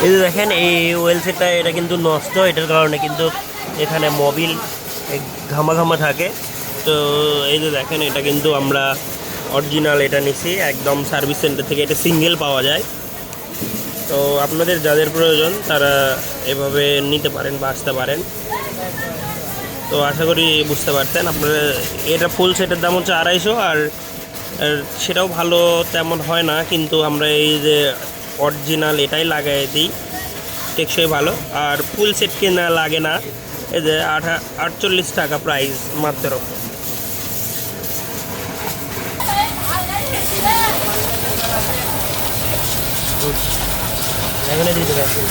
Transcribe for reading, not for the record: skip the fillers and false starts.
এই যে দেখেন এই ওয়েল সেটটা, এটা কিন্তু নষ্ট, এটার কারণে কিন্তু এখানে মোবিল ঘামা ঘামা থাকে। তো এই যে দেখেন এটা কিন্তু আমরা অরিজিনাল এটা নিছি একদম সার্ভিস সেন্টার থেকে, এটা সিঙ্গেল পাওয়া যায়। তো আপনাদের যাদের প্রয়োজন তারা এভাবে নিতে পারেন বা আসতে পারেন। তো আশা করি বুঝতে পারছেন আপনারা। এটা ফুল সেটের দাম হচ্ছে 250, আর আর সেটাও ভালো তেমন হয় না, কিন্তু আমরা এই যে অরিজিনাল এটাই লাগাই দিই, টেকসই ভালো। আর ফুল সেট কেনা লাগে না, এই যে 48 টাকা প্রাইস মাত্র। এখানে দিতে পারছি।